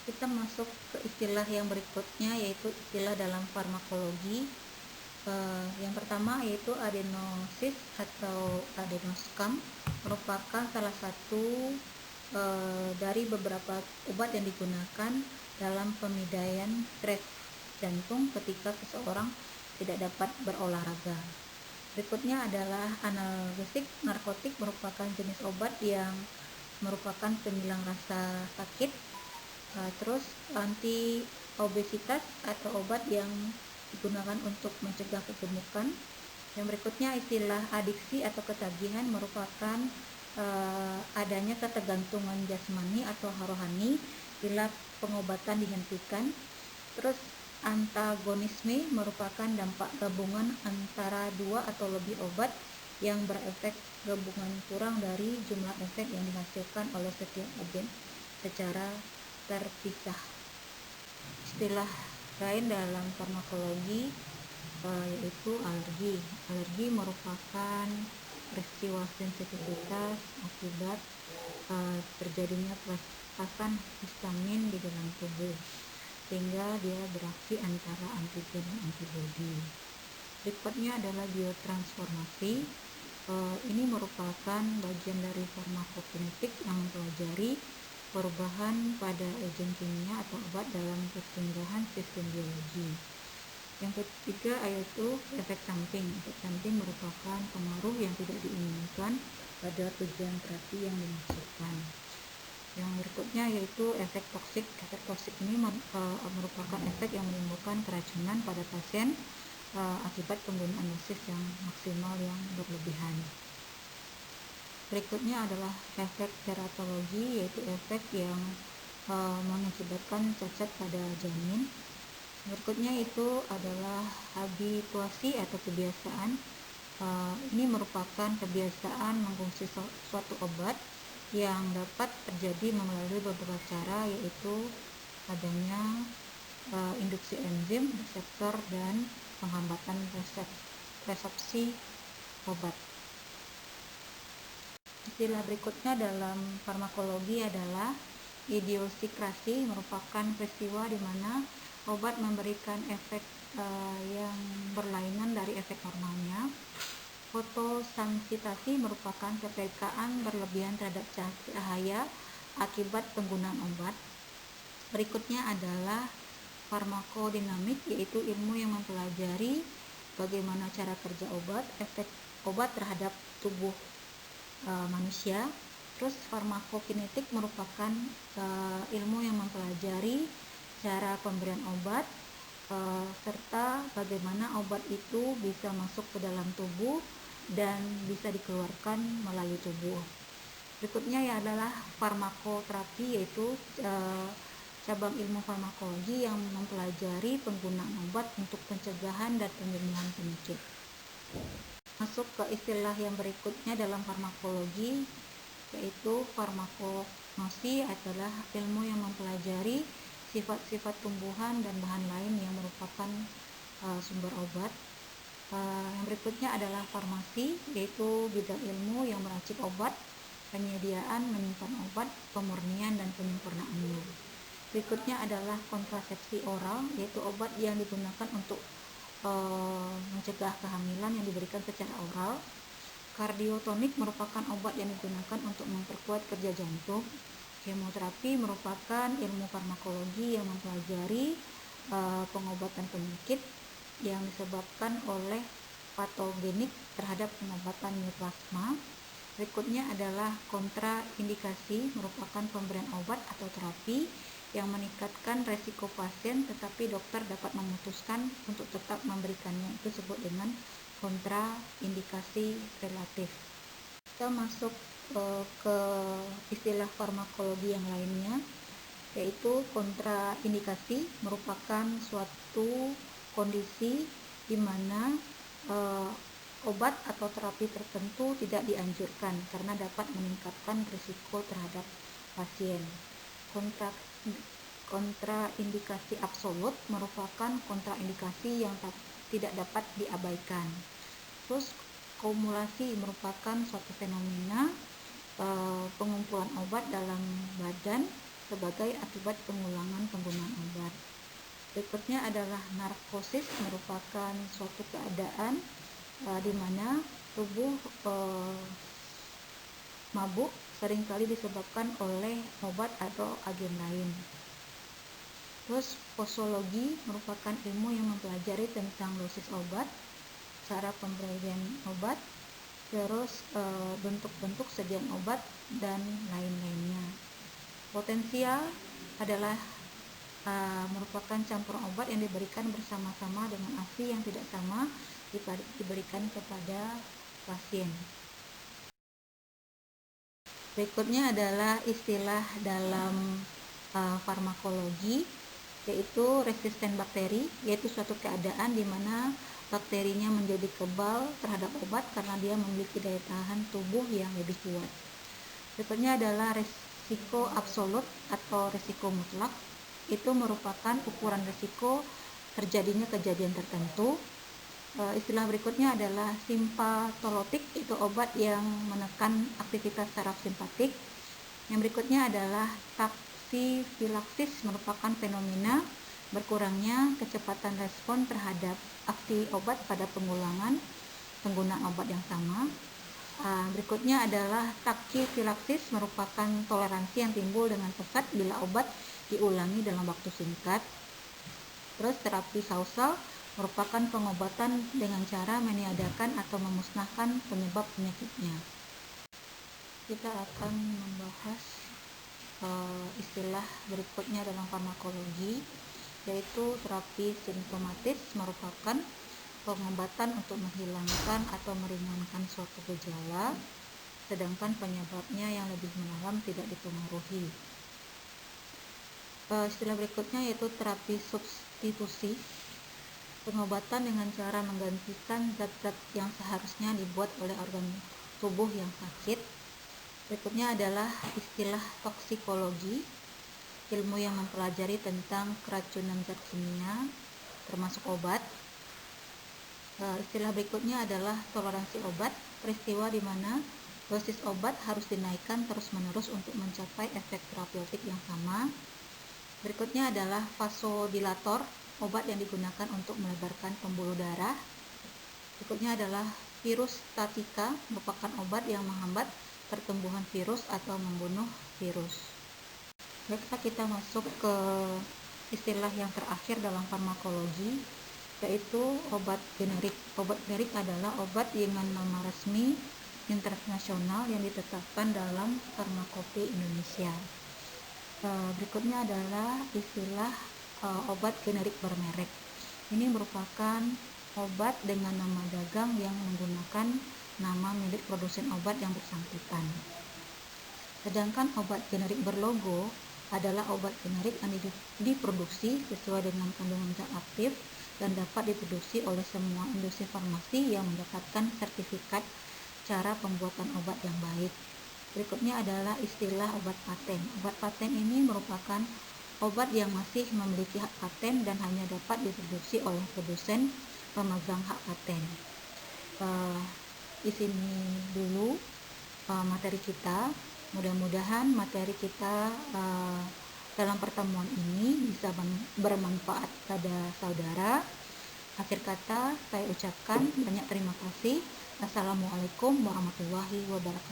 Kita masuk ke istilah yang berikutnya, yaitu istilah dalam farmakologi. Yang pertama yaitu adenosis atau adenoscam, merupakan salah satu dari beberapa obat yang digunakan dalam pemindaian stres jantung ketika seseorang tidak dapat berolahraga. Berikutnya adalah analgesik. Narkotik merupakan jenis obat yang merupakan penghilang rasa sakit. Terus anti obesitas atau obat yang digunakan untuk mencegah kegemukan. Yang berikutnya istilah adiksi atau ketagihan, merupakan adanya ketergantungan jasmani atau rohani bila pengobatan dihentikan. Terus antagonisme merupakan dampak gabungan antara dua atau lebih obat yang berefek gabungan kurang dari jumlah efek yang dihasilkan oleh setiap agen secara terpisah. Istilah lain dalam farmakologi yaitu alergi. Alergi merupakan peristiwa sensitivitas akibat terjadinya pelepasan histamin di dalam tubuh, sehingga dia bereaksi antara antigen dan antibodi. Berikutnya adalah biotransformasi. Ini merupakan bagian dari farmakokinetik yang mempelajari perubahan pada agen kimia atau obat dalam pertumbuhan sistem biologi. Yang ketiga yaitu efek samping. Efek samping merupakan pengaruh yang tidak diinginkan pada tujuan terapi yang dimaksudkan. Yang berikutnya yaitu efek toksik. Efek toksik ini merupakan efek yang menimbulkan keracunan pada pasien akibat penggunaan dosis yang maksimal yang berlebihan. Berikutnya adalah efek teratologi, yaitu efek yang mengakibatkan cacat pada janin. Berikutnya itu adalah habituasi atau kebiasaan. Ini merupakan kebiasaan mengkonsumsi suatu obat yang dapat terjadi melalui beberapa cara, yaitu adanya induksi enzim, reseptor, dan penghambatan resepsi obat. Istilah berikutnya dalam farmakologi adalah idiosikrasi, merupakan peristiwa di mana obat memberikan efek yang berlainan dari efek normalnya. Fotosensitasi merupakan kepekaan berlebihan terhadap cahaya akibat penggunaan obat. Berikutnya adalah farmakodinamik, yaitu ilmu yang mempelajari bagaimana cara kerja obat, efek obat terhadap tubuh manusia. Terus farmakokinetik merupakan ilmu yang mempelajari cara pemberian obat serta bagaimana obat itu bisa masuk ke dalam tubuh dan bisa dikeluarkan melalui tubuh. Berikutnya adalah farmakoterapi, yaitu cabang ilmu farmakologi yang mempelajari penggunaan obat untuk pencegahan dan penyembuhan penyakit. Masuk ke istilah yang berikutnya dalam farmakologi, yaitu farmakognosi, adalah ilmu yang mempelajari sifat-sifat tumbuhan dan bahan lain yang merupakan sumber obat. Yang berikutnya adalah farmasi, yaitu bidang ilmu yang meracik obat, penyediaan, menyimpan obat, pemurnian, dan penyempurnaannya. Berikutnya adalah kontrasepsi oral, yaitu obat yang digunakan untuk mencegah kehamilan yang diberikan secara oral. Kardiotonik merupakan obat yang digunakan untuk memperkuat kerja jantung. Kemoterapi merupakan ilmu farmakologi yang mempelajari pengobatan penyakit yang disebabkan oleh patogenik terhadap pengobatan neoplasma. Berikutnya adalah kontraindikasi, merupakan pemberian obat atau terapi yang meningkatkan resiko pasien tetapi dokter dapat memutuskan untuk tetap memberikannya. Itu disebut dengan kontraindikasi relatif. Kita masuk ke istilah farmakologi yang lainnya, yaitu kontraindikasi, merupakan suatu kondisi di mana obat atau terapi tertentu tidak dianjurkan karena dapat meningkatkan risiko terhadap pasien. Kontraindikasi absolut merupakan kontraindikasi yang tidak dapat diabaikan. Terus kumulasi merupakan suatu fenomena pengumpulan obat dalam badan sebagai akibat pengulangan penggunaan obat. Berikutnya adalah narkosis, merupakan suatu keadaan di mana tubuh mabuk seringkali disebabkan oleh obat atau agen lain. Terus posologi merupakan ilmu yang mempelajari tentang dosis obat, cara pemberian obat, terus bentuk-bentuk sediaan obat dan lain-lainnya. Potensial adalah merupakan campuran obat yang diberikan bersama-sama dengan ASI yang tidak sama diberikan kepada pasien. Berikutnya adalah istilah dalam farmakologi, yaitu resisten bakteri, yaitu suatu keadaan di mana bakterinya menjadi kebal terhadap obat karena dia memiliki daya tahan tubuh yang lebih kuat. Berikutnya adalah resiko absolut atau resiko mutlak. Itu merupakan ukuran resiko terjadinya kejadian tertentu. Istilah berikutnya adalah simpatolotik, itu obat yang menekan aktivitas saraf simpatik. Yang berikutnya adalah taksifilaksis, merupakan fenomena berkurangnya kecepatan respon terhadap aksi obat pada pengulangan penggunaan obat yang sama. Berikutnya adalah takifilaksis, merupakan toleransi yang timbul dengan pesat bila obat diulangi dalam waktu singkat. Terus terapi kausal merupakan pengobatan dengan cara meniadakan atau memusnahkan penyebab penyakitnya. Kita akan membahas istilah berikutnya dalam farmakologi, yaitu terapi simptomatis, merupakan pengobatan untuk menghilangkan atau meringankan suatu gejala, sedangkan penyebabnya yang lebih mendalam tidak dipengaruhi. Istilah berikutnya yaitu terapi substitusi, pengobatan dengan cara menggantikan zat-zat yang seharusnya dibuat oleh organ tubuh yang sakit. Berikutnya adalah istilah toksikologi, ilmu yang mempelajari tentang keracunan zat kimia termasuk obat. Istilah berikutnya adalah toleransi obat, peristiwa di mana dosis obat harus dinaikkan terus-menerus untuk mencapai efek terapeutik yang sama. Berikutnya adalah vasodilator, obat yang digunakan untuk melebarkan pembuluh darah. Berikutnya adalah virus statika, merupakan obat yang menghambat pertumbuhan virus atau membunuh virus. Baiklah, kita masuk ke istilah yang terakhir dalam farmakologi, yaitu obat generik. Obat generik adalah obat dengan nama resmi internasional yang ditetapkan dalam Farmakope Indonesia. Berikutnya adalah istilah obat generik bermerek. Ini merupakan obat dengan nama dagang yang menggunakan nama milik produsen obat yang bersangkutan. Sedangkan obat generik berlogo adalah obat generik yang diproduksi sesuai dengan kandungan zat aktif dan dapat diproduksi oleh semua industri farmasi yang mendapatkan sertifikat cara pembuatan obat yang baik. Berikutnya adalah istilah obat paten. Obat paten ini merupakan obat yang masih memiliki hak paten dan hanya dapat diproduksi oleh produsen pemegang hak paten. Di sini dulu materi kita. Mudah-mudahan materi kita dalam pertemuan ini bisa bermanfaat pada saudara. Akhir kata, saya ucapkan banyak terima kasih. Assalamualaikum warahmatullahi wabarakatuh.